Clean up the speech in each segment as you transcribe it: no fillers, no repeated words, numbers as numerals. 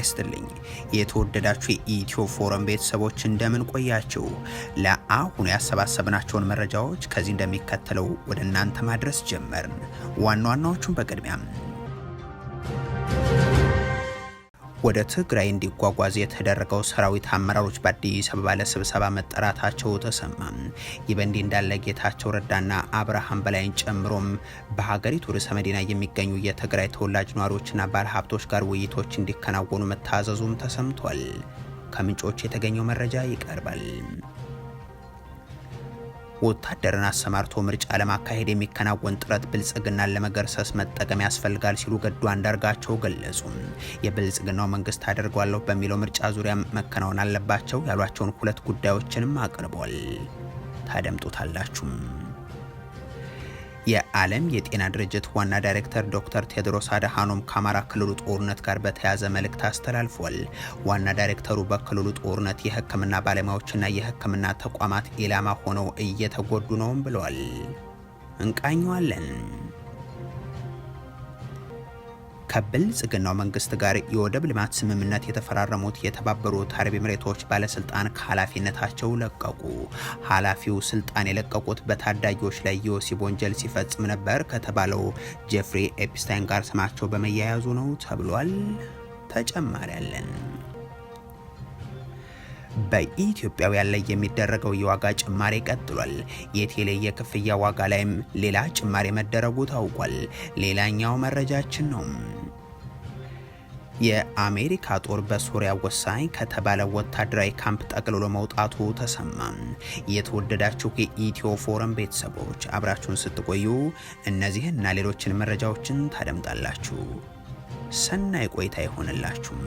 ይስጥልኝ የተወደዳችሁ የኢትዮ ፎረም ቤተሰቦች እንደምን ቆያችሁ? ለአሁኑ ያሰባሰብናቸውን መረጃዎች ከዚህ እንደሚከተለው ወደ እናንተ ማድረስ ጀመርን። ዋና ዋናዎቹን በቅድሚያ ወደ ትግራይ እንዲጓጓዝ የተደረገው ሰራዊት አመራሮች በአዲስ አበባ ለስብሰባ መጠራታቸው ተሰማ። ይህ በእንዲህ እንዳለ ጌታቸው ረዳና አብርሃም በላይን ጨምሮም በሀገሪቱ ርዕሰ መዲና የሚገኙ የትግራይ ተወላጅ ነዋሪዎችና ባለሀብቶች ጋር ውይይቶች እንዲከናወኑ መታዘዙም ተሰምቷል። ከምንጮች የተገኘው መረጃ ይቀርባል። ወታደርን አሰማርቶ ምርጫ ለማካሄድ የሚከናወን ጥረት ብልጽግናን ለመገርሰስ መጠቀም ያስፈልጋል ሲሉ ገዱ አንዳርጋቸው ገለጹ። የብልጽግናው መንግስት አደርገዋለሁ በሚለው ምርጫ ዙሪያ መከናወን አለባቸው ያሏቸውን ሁለት ጉዳዮችንም አቅርበዋል። ታደምጡታላችሁ። የዓለም የጤና ድርጅት ዋና ዳይሬክተር ዶክተር ቴድሮስ አድሃኖም ከአማራ ክልሉ ጦርነት ጋር በተያያዘ መልእክት አስተላልፏል። ዋና ዳይሬክተሩ በክልሉ ጦርነት የሕክምና ባለሙያዎችና የሕክምና ተቋማት ኢላማ ሆነው እየተጎዱ ነውም ብለዋል። እንቃኘዋለን። ከብልጽግናው መንግስት ጋር የወደብ ልማት ስምምነት የተፈራረሙት የተባበሩት አረብ ኤምሬቶች ባለስልጣን ከኃላፊነታቸው ለቀቁ። ኃላፊው ስልጣን የለቀቁት በታዳጊዎች ላይ የወሲብ ወንጀል ሲፈጽም ነበር ከተባለው ጄፍሪ ኤፕስታይን ጋር ስማቸው በመያያዙ ነው ተብሏል። ተጨማሪ አለን። በኢትዮጵያውያን ላይ የሚደረገው የዋጋ ጭማሪ ቀጥሏል። የቴሌ የክፍያ ዋጋ ላይም ሌላ ጭማሪ መደረጉ ታውቋል። ሌላኛው መረጃችን ነው። የአሜሪካ ጦር በሶሪያ ወሳኝ ከተባለ ወታደራዊ ካምፕ ጠቅልሎ መውጣቱ ተሰማ። የተወደዳችሁ የኢትዮ ፎረም ቤተሰቦች አብራችሁን ስትቆዩ እነዚህና ሌሎችን መረጃዎችን ታደምጣላችሁ። ሰናይ ቆይታ ይሆንላችሁ።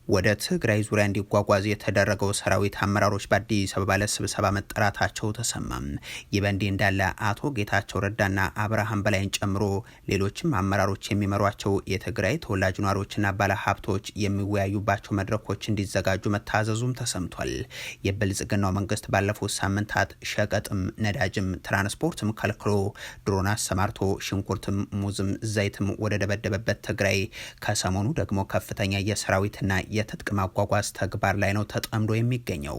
ወደ ትግራይ ዙሪያ እንዲጓጓዝ የተደረገው ሰራዊት አመራሮች በአዲስ አበባ ለስብሰባ መጠራታቸው ተሰማ። ይህ በእንዲህ እንዳለ አቶ ጌታቸው ረዳና አብርሃም በላይን ጨምሮ ሌሎችም አመራሮች የሚመሯቸው የትግራይ ተወላጅ ነዋሪዎችና ባለሀብቶች የሚወያዩባቸው መድረኮች እንዲዘጋጁ መታዘዙም ተሰምቷል። የብልጽግናው መንግስት ባለፉት ሳምንታት ሸቀጥም ነዳጅም ትራንስፖርትም ከልክሎ ድሮን አሰማርቶ ሽንኩርትም ሙዝም ዘይትም ወደ ደበደበበት ትግራይ ከሰሞኑ ደግሞ ከፍተኛ የሰራዊትና የትጥቅ ማጓጓዝ ተግባር ላይ ነው ተጠምዶ የሚገኘው።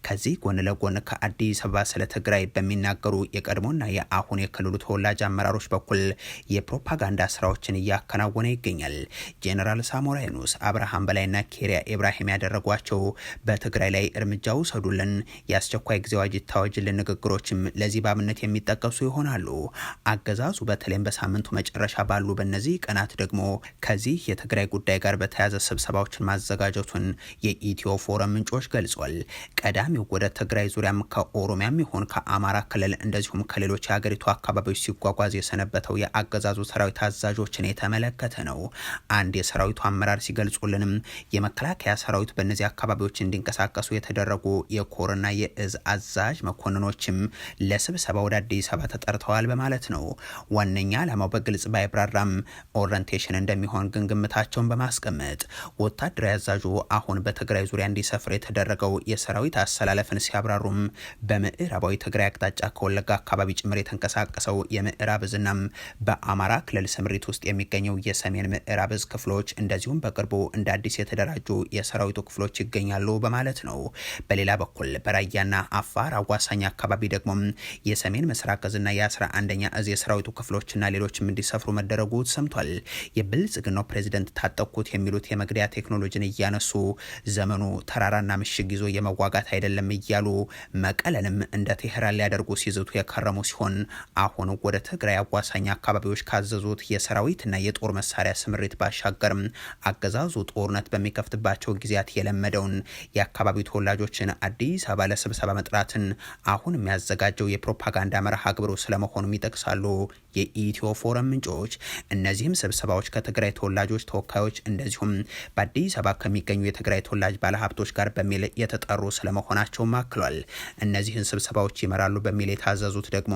ከዚህ ጎን ለጎን ከአዲስ አበባ ስለ ትግራይ በሚናገሩ የቀድሞና የአሁን የክልሉ ተወላጅ አመራሮች በኩል የፕሮፓጋንዳ ስራዎችን እያከናወነ ይገኛል። ጄኔራል ሳሞራ የኑስ፣ አብርሃም በላይና ኬሪያ ኢብራሂም ያደረጓቸው በትግራይ ላይ እርምጃ ውሰዱልን፣ የአስቸኳይ ጊዜ አዋጅ ይታወጅልን ንግግሮችም ለዚህ ባብነት የሚጠቀሱ ይሆናሉ። አገዛዙ በተለይም በሳምንቱ መጨረሻ ባሉ በእነዚህ ቀናት ደግሞ ከዚህ የትግራይ ጉዳይ ጋር በተያያዘ ስብሰባዎችን ማዘጋጀቱን የኢትዮ ፎረም ምንጮች ገልጿል። ቀዳሚው ወደ ትግራይ ዙሪያም ከኦሮሚያም ይሁን ከአማራ ክልል እንደዚሁም ከሌሎች የሀገሪቱ አካባቢዎች ሲጓጓዝ የሰነበተው የአገዛዙ ሰራዊት አዛዦችን የተመለከተ ነው። አንድ የሰራዊቱ አመራር ሲገልጹልንም የመከላከያ ሰራዊት በእነዚህ አካባቢዎች እንዲንቀሳቀሱ የተደረጉ የኮርና የእዝ አዛዥ መኮንኖችም ለስብሰባ ወደ አዲስ አበባ ተጠርተዋል በማለት ነው። ዋነኛ ዓላማው በግልጽ ባይብራራም ኦሪንቴሽን እንደሚሆን ግን ግምታቸውን በማስቀመጥ ወታደራዊ አዛዡ አሁን በትግራይ ዙሪያ እንዲሰፍር የተደረገው የሰራዊት አሰላለፍን ሲያብራሩም በምዕራባዊ ትግራይ አቅጣጫ ከወለጋ አካባቢ ጭምር የተንቀሳቀሰው የምዕራብ እዝናም በአማራ ክልል ስምሪት ውስጥ የሚገኘው የሰሜን ምዕራብ እዝ ክፍሎች እንደዚሁም በቅርቡ እንደ አዲስ የተደራጁ የሰራዊቱ ክፍሎች ይገኛሉ በማለት ነው። በሌላ በኩል በራያና አፋር አዋሳኝ አካባቢ ደግሞ የሰሜን ምስራቅ እዝና የ11ኛ እዝ የሰራዊቱ ክፍሎችና ሌሎችም እንዲሰፍሩ መደረጉ ሰምቷል። የብልጽግናው ፕሬዝደንት ታጠቁት የሚሉት የመግደያ ቴክኖሎጂን እያነሱ ዘመኑ ተራራና ምሽግ ይዞ የመዋጋት አይደለም እያሉ መቀለንም እንደ ቴህራን ሊያደርጉ ሲዝቱ የከረሙ ሲሆን አሁን ወደ ትግራይ አዋሳኝ አካባቢዎች ካዘዙት የሰራዊትና የጦር መሳሪያ ስምሪት ባሻገርም አገዛዙ ጦርነት በሚከፍትባቸው ጊዜያት የለመደውን የአካባቢው ተወላጆችን አዲስ አበባ ለስብሰባ መጥራትን አሁን የሚያዘጋጀው የፕሮፓጋንዳ መርሃ ግብሩ ስለመሆኑም ይጠቅሳሉ የኢትዮ ፎረም ምንጮች። እነዚህም ስብሰባዎች ከትግራይ ተወላጆች ተወካዮች እንደዚሁም በአዲስ አበባ ከሚገኙ የትግራይ ተወላጅ ባለሀብቶች ጋር በሚል የተጠሩ ስለመሆናቸው አክሏል። እነዚህን ስብሰባዎች ይመራሉ በሚል የታዘዙት ደግሞ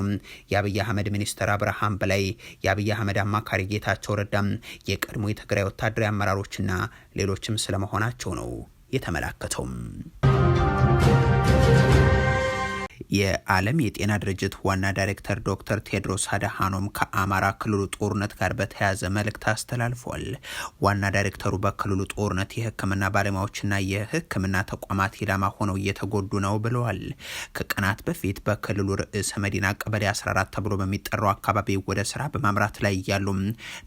የአብይ አህመድ ሚኒስትር አብርሃም በላይ፣ የአብይ አህመድ አማካሪ ጌታቸው ረዳም፣ የቀድሞ የትግራይ ወታደራዊ አመራሮችና ሌሎችም ስለመሆናቸው ነው የተመላከተው። የዓለም የጤና ድርጅት ዋና ዳይሬክተር ዶክተር ቴድሮስ አድሃኖም ከአማራ ክልሉ ጦርነት ጋር በተያያዘ መልእክት አስተላልፏል። ዋና ዳይሬክተሩ በክልሉ ጦርነት የሕክምና ባለሙያዎችና የሕክምና ተቋማት ኢላማ ሆነው እየተጎዱ ነው ብለዋል። ከቀናት በፊት በክልሉ ርዕሰ መዲና ቀበሌ 14 ተብሎ በሚጠራው አካባቢ ወደ ስራ በማምራት ላይ እያሉ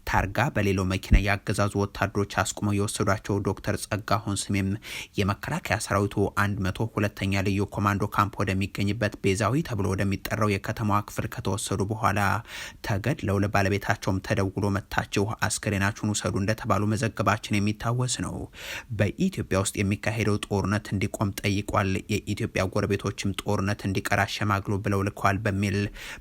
ታርጋ በሌለው መኪና ያገዛዙ ወታደሮች አስቁመው የወሰዷቸው ዶክተር ጸጋሁን ስሜም የመከላከያ ሰራዊቱ 102ኛ ልዩ ኮማንዶ ካምፕ ወደሚገኝበት ቤዛዊ ተብሎ ወደሚጠራው የከተማዋ ክፍል ከተወሰዱ በኋላ ተገድለው ለባለቤታቸውም ተደውሎ መታቸው አስከሬናቸውን ውሰዱ እንደተባሉ መዘገባችን የሚታወስ ነው። በኢትዮጵያ ውስጥ የሚካሄደው ጦርነት እንዲቆም ጠይቋል። የኢትዮጵያ ጎረቤቶችም ጦርነት እንዲቀር አሸማግሎ ብለው ልከዋል በሚል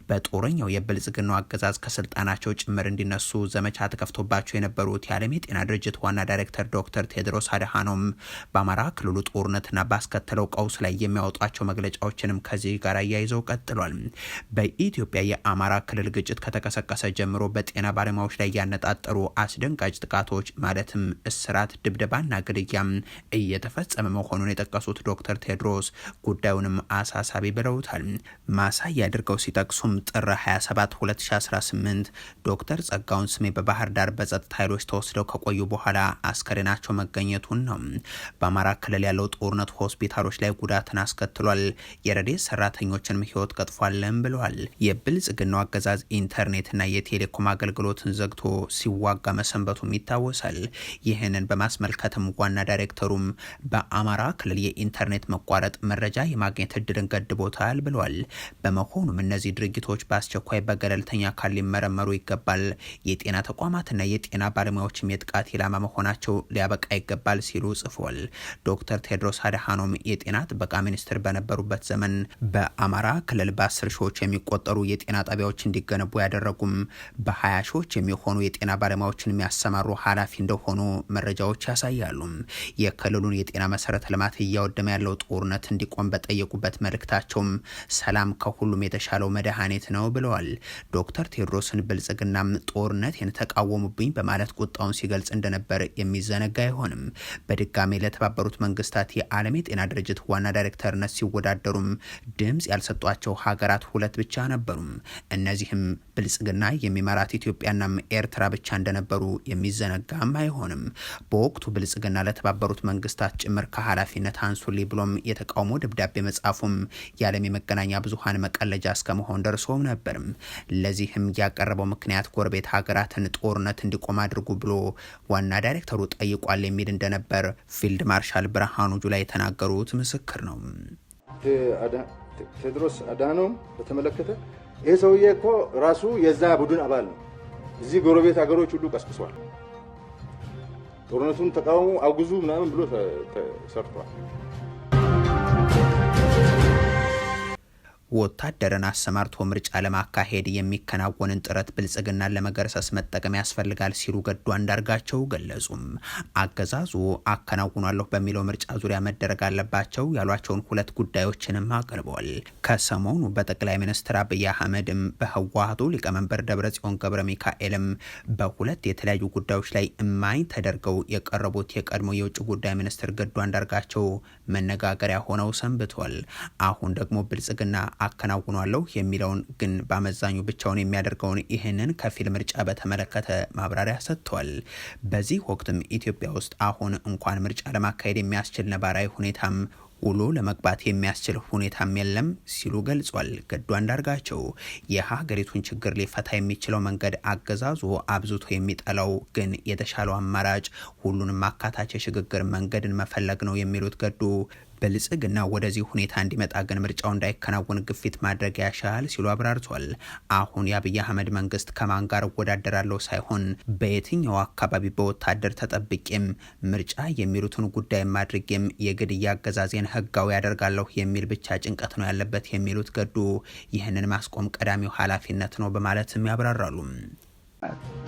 በጦረኛው የብልጽግናው አገዛዝ ከስልጣናቸው ጭምር እንዲነሱ ዘመቻ ተከፍቶባቸው የነበሩት የዓለም የጤና ድርጅት ዋና ዳይሬክተር ዶክተር ቴድሮስ አድሃኖም በአማራ ክልሉ ጦርነትና ባስከተለው ቀውስ ላይ የሚያወጧቸው መግለጫዎችንም ከዚህ ጋር አያይዘው ቀጥሏል። በኢትዮጵያ የአማራ ክልል ግጭት ከተቀሰቀሰ ጀምሮ በጤና ባለሙያዎች ላይ ያነጣጠሩ አስደንጋጭ ጥቃቶች ማለትም እስራት፣ ድብደባና ግድያም እየተፈጸመ መሆኑን የጠቀሱት ዶክተር ቴድሮስ ጉዳዩንም አሳሳቢ ብለውታል። ማሳያ አድርገው ሲጠቅሱም ጥር 27 2018 ዶክተር ጸጋሁን ስሜ በባህር ዳር በጸጥታ ኃይሎች ተወስደው ከቆዩ በኋላ አስከሬናቸው መገኘቱን ነው። በአማራ ክልል ያለው ጦርነት ሆስፒታሎች ላይ ጉዳትን አስከትሏል፣ የረድኤት ሰራተኞችንም ህይወት ቀጥፏልም ብለዋል። የብልጽግናው አገዛዝ ኢንተርኔትና የቴሌኮም አገልግሎትን ዘግቶ ሲዋጋ መሰንበቱም ይታወሳል። ይህንን በማስመልከትም ዋና ዳይሬክተሩም በአማራ ክልል የኢንተርኔት መቋረጥ መረጃ የማግኘት እድልን ገድቦታል ብለዋል። በመሆኑም እነዚህ ድርጊቶች በአስቸኳይ በገለልተኛ አካል ሊመረመሩ ይገባል፣ የጤና ተቋማትና የጤና ባለሙያዎችም የጥቃት ኢላማ መሆናቸው ሊያበቃ ይገባል ሲሉ ጽፏል። ዶክተር ቴድሮስ አድሃኖም የጤና ጥበቃ ሚኒስትር በነበሩበት ዘመን በአማራ ክልል በ10 ሺዎች የሚቆጠሩ የጤና ጣቢያዎች እንዲገነቡ ያደረጉም በ20 ሺዎች የሚሆኑ የጤና ባለሙያዎችን የሚያሰማሩ ኃላፊ እንደሆኑ መረጃዎች ያሳያሉ። የክልሉን የጤና መሰረተ ልማት እያወደመ ያለው ጦርነት እንዲቆም በጠየቁበት መልእክታቸውም ሰላም ከሁሉም የተሻለው መድኃኒት ነው ብለዋል። ዶክተር ቴድሮስን ብልጽግናም ጦርነት ተቃወሙብኝ በማለት ቁጣውን ሲገልጽ እንደነበር የሚዘነጋ አይሆንም። በድጋሚ ለተባበሩት መንግስታት የዓለም የጤና ድርጅት ዋና ዳይሬክተርነት ሲወዳደሩም ድምጽ ያልሰጧቸው ሀገራት 2 ብቻ ነበሩ። እነዚህም ብልጽግና የሚመራት ኢትዮጵያና ኤርትራ ብቻ እንደነበሩ የሚዘነጋም አይሆንም። በወቅቱ ብልጽግና ለተባበሩት መንግስታት ጭምር ከኃላፊነት አንሱልኝ ብሎም የተቃውሞ ደብዳቤ መጻፉም የዓለም የመገናኛ ብዙሃን መቀለጃ እስከመሆን ደርሶም ነበርም። ለዚህም ያቀረበው ምክንያት ጎረቤት ሀገራትን ጦርነት እንዲቆም አድርጉ ብሎ ዋና ዳይሬክተሩ ጠይቋል የሚል እንደነበር ፊልድ ማርሻል ብርሃኑ ጁላ የተናገሩት ምስክር ነው። ቴድሮስ አድሃኖም በተመለከተ ይህ ሰውዬ እኮ ራሱ የዛ ቡድን አባል ነው። እዚህ ጎረቤት ሀገሮች ሁሉ ቀስቅሷል። ጦርነቱን ተቃውሞ አውግዙ ምናምን ብሎ ሰርቷል። ወታደርን አሰማርቶ ምርጫ ለማካሄድ የሚከናወንን ጥረት ብልጽግናን ለመገርሰስ መጠቀም ያስፈልጋል ሲሉ ገዱ አንዳርጋቸው ገለጹም። አገዛዙ አከናውናለሁ በሚለው ምርጫ ዙሪያ መደረግ አለባቸው ያሏቸውን 2 ጉዳዮችንም አቅርበዋል። ከሰሞኑ በጠቅላይ ሚኒስትር አብይ አህመድም በህወሓቱ ሊቀመንበር ደብረጽዮን ገብረ ሚካኤልም በ2 የተለያዩ ጉዳዮች ላይ እማኝ ተደርገው የቀረቡት የቀድሞ የውጭ ጉዳይ ሚኒስትር ገዱ አንዳርጋቸው መነጋገሪያ ሆነው ሰንብቷል። አሁን ደግሞ ብልጽግና አከናውናለሁ የሚለውን ግን በአመዛኙ ብቻውን የሚያደርገውን ይህንን ከፊል ምርጫ በተመለከተ ማብራሪያ ሰጥቷል። በዚህ ወቅትም ኢትዮጵያ ውስጥ አሁን እንኳን ምርጫ ለማካሄድ የሚያስችል ነባራዊ ሁኔታም ውሎ ለመግባት የሚያስችል ሁኔታም የለም ሲሉ ገልጿል። ገዱ አንዳርጋቸው የሀገሪቱን ችግር ሊፈታ የሚችለው መንገድ አገዛዙ አብዝቶ የሚጠላው ግን የተሻለው አማራጭ ሁሉንም አካታች የሽግግር መንገድን መፈለግ ነው የሚሉት ገዱ ብልጽግና ወደዚህ ሁኔታ እንዲመጣ ግን ምርጫው እንዳይከናወን ግፊት ማድረግ ያሻል ሲሉ አብራርቷል። አሁን የአብይ አህመድ መንግስት ከማን ጋር እወዳደራለሁ ሳይሆን በየትኛው አካባቢ በወታደር ተጠብቄም ምርጫ የሚሉትን ጉዳይ ማድረግም የግድያ አገዛዜን ህጋዊ ያደርጋለሁ የሚል ብቻ ጭንቀት ነው ያለበት የሚሉት ገዱ ይህንን ማስቆም ቀዳሚው ኃላፊነት ነው በማለትም ያብራራሉ።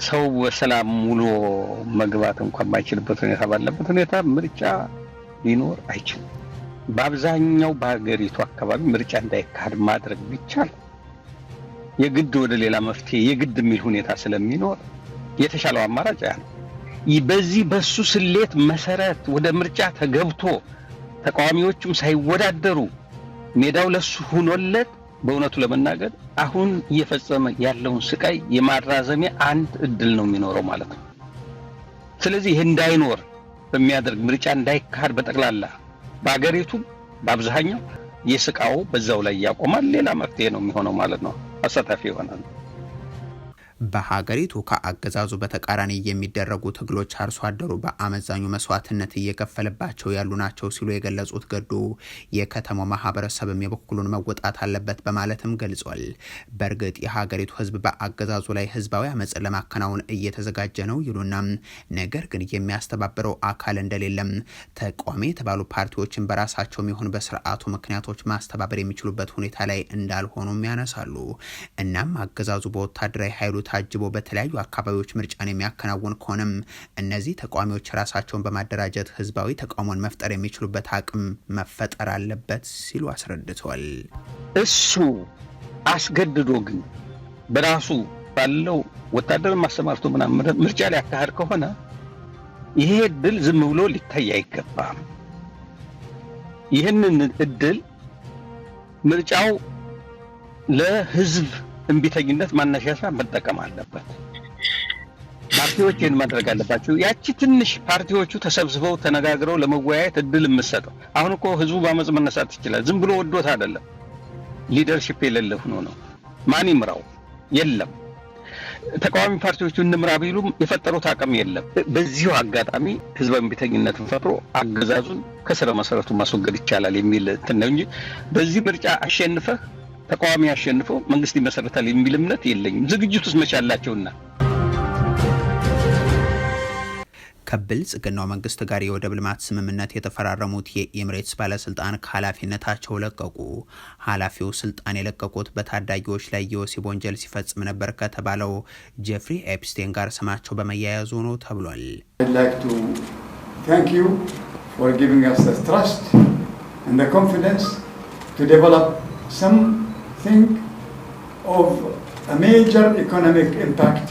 ሰው በሰላም ሙሉ መግባት እንኳን ማይችልበት ሁኔታ ባለበት ሁኔታ ምርጫ ሊኖር አይችልም። በአብዛኛው በሀገሪቱ አካባቢ ምርጫ እንዳይካሄድ ማድረግ ቢቻል የግድ ወደ ሌላ መፍትሄ የግድ የሚል ሁኔታ ስለሚኖር የተሻለው አማራጭ ያ ነው። በዚህ በሱ ስሌት መሰረት ወደ ምርጫ ተገብቶ ተቃዋሚዎችም ሳይወዳደሩ ሜዳው ለሱ ሆኖለት በእውነቱ ለመናገር አሁን እየፈጸመ ያለውን ስቃይ የማራዘሚያ አንድ እድል ነው የሚኖረው ማለት ነው። ስለዚህ ይሄ እንዳይኖር በሚያደርግ ምርጫ እንዳይካሄድ በጠቅላላ በአገሪቱ በአብዛኛው የስቃው በዛው ላይ ያቆማል። ሌላ መፍትሄ ነው የሚሆነው ማለት ነው። አሳታፊ ይሆናል። በሀገሪቱ ከአገዛዙ በተቃራኒ የሚደረጉ ትግሎች አርሶ አደሩ በአመዛኙ መስዋዕትነት እየከፈለባቸው ያሉ ናቸው ሲሉ የገለጹት ገዱ የከተማው ማህበረሰብም የበኩሉን መወጣት አለበት በማለትም ገልጿል። በእርግጥ የሀገሪቱ ህዝብ በአገዛዙ ላይ ህዝባዊ አመፅን ለማከናወን እየተዘጋጀ ነው ይሉና ነገር ግን የሚያስተባብረው አካል እንደሌለም ተቋሚ የተባሉ ፓርቲዎችን በራሳቸውም ይሁን በስርዓቱ ምክንያቶች ማስተባበር የሚችሉበት ሁኔታ ላይ እንዳልሆኑም ያነሳሉ። እናም አገዛዙ በወታደራዊ ኃይሉ ታጅቦ በተለያዩ አካባቢዎች ምርጫን የሚያከናውን ከሆነም እነዚህ ተቋሚዎች ራሳቸውን በማደራጀት ህዝባዊ ተቃውሞን መፍጠር የሚችሉበት አቅም መፈጠር አለበት ሲሉ አስረድተዋል። እሱ አስገድዶ ግን በራሱ ባለው ወታደር ማሰማርቶ ምናምን ምርጫ ላይ አካሄድ ከሆነ ይሄ እድል ዝም ብሎ ሊታይ አይገባም። ይህንን እድል ምርጫው ለህዝብ እንቢተኝነት ማነሻሻ መጠቀም አለበት። ፓርቲዎችን ማድረግ አለባቸው። ያቺ ትንሽ ፓርቲዎቹ ተሰብስበው ተነጋግረው ለመወያየት እድል የምሰጠው አሁን እኮ ህዝቡ በአመጽ መነሳት ይችላል። ዝም ብሎ ወዶት አይደለም። ሊደርሺፕ የሌለ ሆኖ ነው። ማን ይምራው? የለም። ተቃዋሚ ፓርቲዎቹ እንምራ ቢሉም የፈጠሩት አቅም የለም። በዚሁ አጋጣሚ ህዝብ እንቢተኝነትን ፈጥሮ አገዛዙን ከስረ መሰረቱ ማስወገድ ይቻላል የሚል እንትን ነው እንጂ በዚህ ምርጫ አሸንፈህ ተቃዋሚ አሸንፈው መንግስት ይመሰረታል የሚል እምነት የለኝም። ዝግጅቱስ መቻላቸውና ከብልጽግናው መንግስት ጋር የወደብ ልማት ስምምነት የተፈራረሙት የኤምሬትስ ባለስልጣን ከኃላፊነታቸው ለቀቁ። ኃላፊው ስልጣን የለቀቁት በታዳጊዎች ላይ የወሲብ ወንጀል ሲፈጽም ነበር ከተባለው ጄፍሪ ኤፕስቴን ጋር ስማቸው በመያያዙ ነው ተብሏል። I'd like to thank you for giving us the trust and the confidence to develop something of a major economic impact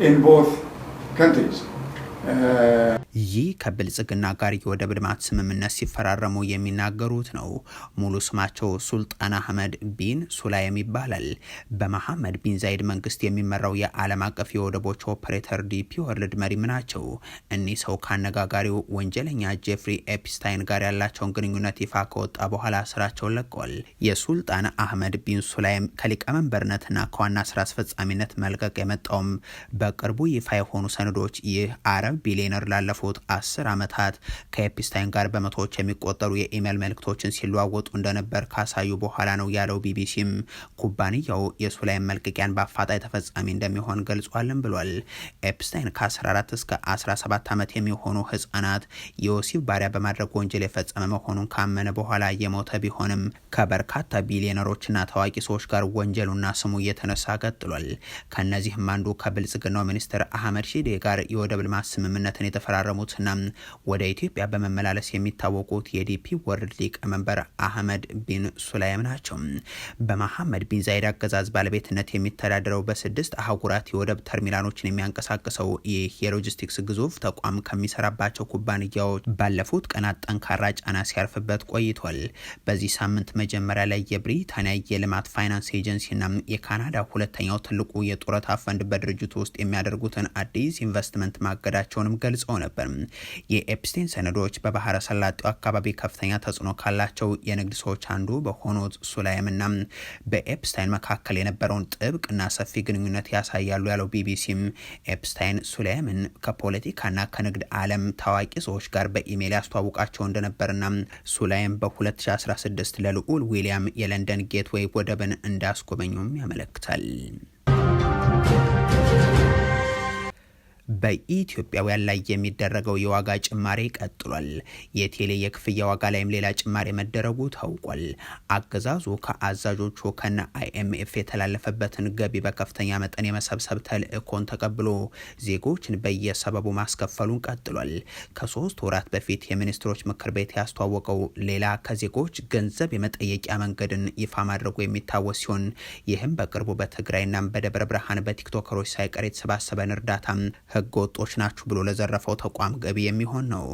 in both countries. ይህ ከብልጽግና ጋር የወደብ ልማት ስምምነት ሲፈራረሙ የሚናገሩት ነው። ሙሉ ስማቸው ሱልጣን አህመድ ቢን ሱላይም ይባላል። በመሐመድ ቢን ዛይድ መንግስት የሚመራው የዓለም አቀፍ የወደቦች ኦፕሬተር ዲፒ ወርልድ መሪም ናቸው። እኒህ ሰው ከአነጋጋሪው ወንጀለኛ ጄፍሪ ኤፕስታይን ጋር ያላቸውን ግንኙነት ይፋ ከወጣ በኋላ ስራቸውን ለቀዋል። የሱልጣን አህመድ ቢን ሱላይም ከሊቀመንበርነትና ከዋና ስራ አስፈጻሚነት መልቀቅ የመጣውም በቅርቡ ይፋ የሆኑ ሰነዶች ይህ አረብ ቢሊዮነር ላለፉት 10 ዓመታት ከኤፕስታይን ጋር በመቶዎች የሚቆጠሩ የኢሜል መልእክቶችን ሲለዋወጡ እንደነበር ካሳዩ በኋላ ነው ያለው ቢቢሲም ኩባንያው የሱላይም መልቀቂያን በአፋጣኝ ተፈጻሚ እንደሚሆን ገልጿልም ብሏል። ኤፕስታይን ከ14 እስከ 17 ዓመት የሚሆኑ ህጻናት የወሲብ ባሪያ በማድረግ ወንጀል የፈጸመ መሆኑን ካመነ በኋላ የሞተ ቢሆንም ከበርካታ ቢሊዮነሮችና ታዋቂ ሰዎች ጋር ወንጀሉና ስሙ እየተነሳ ቀጥሏል። ከነዚህም አንዱ ከብልጽግናው ሚኒስትር አህመድ ሺዴ ጋር የወደብ ልማት ስምምነትን የተፈራረሙትና ወደ ኢትዮጵያ በመመላለስ የሚታወቁት የዲፒ ወርልድ ሊቀመንበር አህመድ ቢን ሱላይም ናቸው። በመሐመድ ቢን ዛይድ አገዛዝ ባለቤትነት የሚተዳደረው በ6 አህጉራት የወደብ ተርሚናሎችን የሚያንቀሳቅሰው ይህ የሎጂስቲክስ ግዙፍ ተቋም ከሚሰራባቸው ኩባንያዎች ባለፉት ቀናት ጠንካራ ጫና ሲያርፍበት ቆይቷል። በዚህ ሳምንት መጀመሪያ ላይ የብሪታንያ የልማት ፋይናንስ ኤጀንሲና የካናዳ ሁለተኛው ትልቁ የጡረታ ፈንድ በድርጅቱ ውስጥ የሚያደርጉትን አዲስ ኢንቨስትመንት ማገዳቸውንም ገልጸው ነበር። የኤፕስቴን ሰነዶች በባህረ ሰላጤው አካባቢ ከፍተኛ ተጽዕኖ ካላቸው የንግድ ሰዎች አንዱ በሆኑት ሱላይምና በኤፕስታይን መካከል የነበረውን ጥብቅና ሰፊ ግንኙነት ያሳያሉ ያለው ቢቢሲም ኤፕስታይን ሱላይምን ከፖለቲካና ከንግድ ዓለም ታዋቂ ሰዎች ጋር በኢሜይል ያስተዋውቃቸው እንደነበርና ሱላይም በ2016 ለልዑል ዊሊያም የለንደን ጌትዌይ ወደብን እንዳስጎበኙም ያመለክታል። በኢትዮጵያውያን ላይ የሚደረገው የዋጋ ጭማሪ ቀጥሏል። የቴሌ የክፍያ ዋጋ ላይም ሌላ ጭማሪ መደረጉ ታውቋል። አገዛዙ ከአዛዦቹ ከነ አይኤምኤፍ የተላለፈበትን ገቢ በከፍተኛ መጠን የመሰብሰብ ተልእኮን ተቀብሎ ዜጎችን በየሰበቡ ማስከፈሉን ቀጥሏል። ከ3 ወራት በፊት የሚኒስትሮች ምክር ቤት ያስተዋወቀው ሌላ ከዜጎች ገንዘብ የመጠየቂያ መንገድን ይፋ ማድረጉ የሚታወስ ሲሆን ይህም በቅርቡ በትግራይና በደብረ ብርሃን በቲክቶከሮች ሳይቀር የተሰባሰበን እርዳታ ህገ ወጦች ናችሁ ብሎ ለዘረፈው ተቋም ገቢ የሚሆን ነው።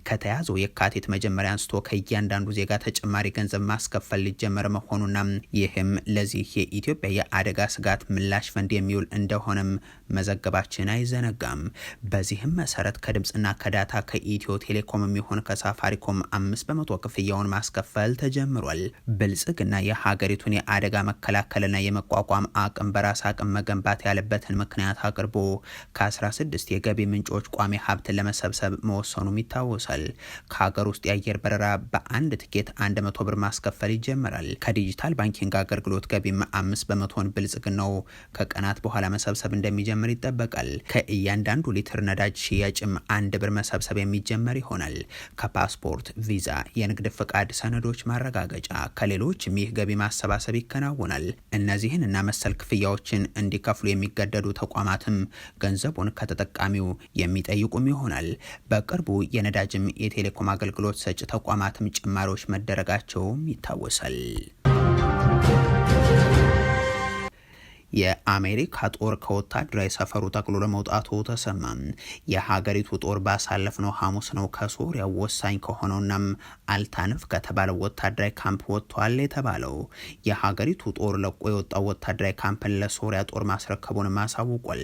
ከተያዘው የካቲት መጀመሪያ አንስቶ ከእያንዳንዱ ዜጋ ተጨማሪ ገንዘብ ማስከፈል ሊጀመር መሆኑና ይህም ለዚህ የኢትዮጵያ የአደጋ ስጋት ምላሽ ፈንድ የሚውል እንደሆነም መዘገባችን አይዘነጋም። በዚህም መሰረት ከድምጽና ከዳታ ከኢትዮ ቴሌኮም የሚሆን ከሳፋሪኮም 5% ክፍያውን ማስከፈል ተጀምሯል። ብልጽግና የሀገሪቱን የአደጋ መከላከልና የመቋቋም አቅም በራስ አቅም መገንባት ያለበትን ምክንያት አቅርቦ ከ16 የገቢ ምንጮች ቋሚ ሀብትን ለመሰብሰብ መወሰኑም ይታወሳል። ከሀገር ውስጥ የአየር በረራ በአንድ ትኬት 100 ብር ማስከፈል ይጀምራል። ከዲጂታል ባንኪንግ አገልግሎት ገቢም 5% ብልጽግናው ከቀናት በኋላ መሰብሰብ እንደሚጀምር ይጠበቃል። ከእያንዳንዱ ሊትር ነዳጅ ሽያጭም 1 ብር መሰብሰብ የሚጀመር ይሆናል። ከፓስፖርት፣ ቪዛ፣ የንግድ ፍቃድ ሰነዶች ማረጋገጫ ከሌሎችም ይህ ገቢ ማሰባሰብ ይከናወናል። እነዚህን እና መሰል ክፍያዎችን እንዲከፍሉ የሚገደዱ ተቋማትም ገንዘቡን ከተጠቃሚው የሚጠይቁም ይሆናል። በቅርቡ የነዳጅም የቴሌኮም አገልግሎት ሰጪ ተቋማትም ጭማሪዎች መደረጋቸውም ይታወሳል። የአሜሪካ ጦር ከወታደራዊ ሰፈሩ ጠቅልሎ ለመውጣቱ ተሰማ። የሀገሪቱ ጦር ባሳለፍነው ሐሙስ ነው ከሶሪያ ወሳኝ ከሆነውናም አልታንፍ ከተባለው ወታደራዊ ካምፕ ወጥቷል የተባለው። የሀገሪቱ ጦር ለቆ የወጣው ወታደራዊ ካምፕን ለሶሪያ ጦር ማስረከቡን ማሳውቋል።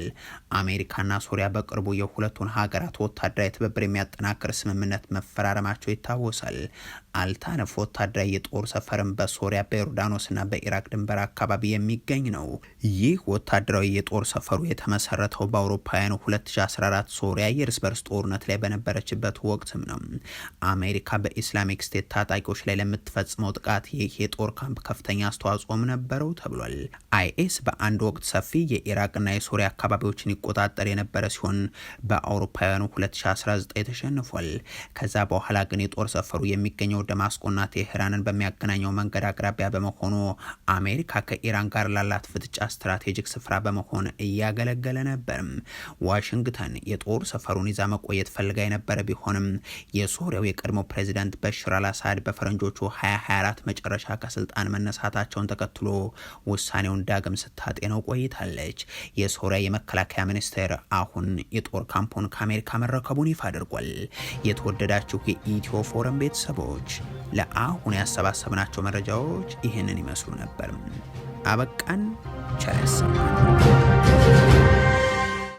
አሜሪካና ሶሪያ በቅርቡ የሁለቱን ሀገራት ወታደራዊ ትብብር የሚያጠናክር ስምምነት መፈራረማቸው ይታወሳል። አልታንፍ ወታደራዊ የጦር ሰፈርም በሶሪያ በዮርዳኖስና በኢራቅ ድንበር አካባቢ የሚገኝ ነው። ይህ ወታደራዊ የጦር ሰፈሩ የተመሰረተው በአውሮፓውያኑ 2014 ሶሪያ የእርስ በርስ ጦርነት ላይ በነበረችበት ወቅትም ነው። አሜሪካ በኢስላሚክ ስቴት ታጣቂዎች ላይ ለምትፈጽመው ጥቃት ይህ የጦር ካምፕ ከፍተኛ አስተዋጽኦም ነበረው ተብሏል። አይኤስ በአንድ ወቅት ሰፊ የኢራቅና የሶሪያ አካባቢዎችን ይቆጣጠር የነበረ ሲሆን በአውሮፓውያኑ 2019 ተሸንፏል። ከዛ በኋላ ግን የጦር ሰፈሩ የሚገኘው ደማስቆና ቴህራንን በሚያገናኘው መንገድ አቅራቢያ በመሆኑ አሜሪካ ከኢራን ጋር ላላት ፍጥጫ ስትራቴጂክ ስፍራ በመሆን እያገለገለ ነበር። ዋሽንግተን የጦር ሰፈሩን ይዛ መቆየት ፈልጋ የነበረ ቢሆንም የሶሪያው የቀድሞ ፕሬዚዳንት በሽር አልአሳድ በፈረንጆቹ 2024 መጨረሻ ከስልጣን መነሳታቸውን ተከትሎ ውሳኔውን ዳግም ስታጤነው ቆይታለች። የሶሪያ የመከላከያ ሚኒስቴር አሁን የጦር ካምፑን ከአሜሪካ መረከቡን ይፋ አድርጓል። የተወደዳችሁ የኢትዮ ፎረም ቤተሰቦች ለአሁን ያሰባሰብናቸው መረጃዎች ይህንን ይመስሉ ነበር። አበቃን። ቸር ያሰማን።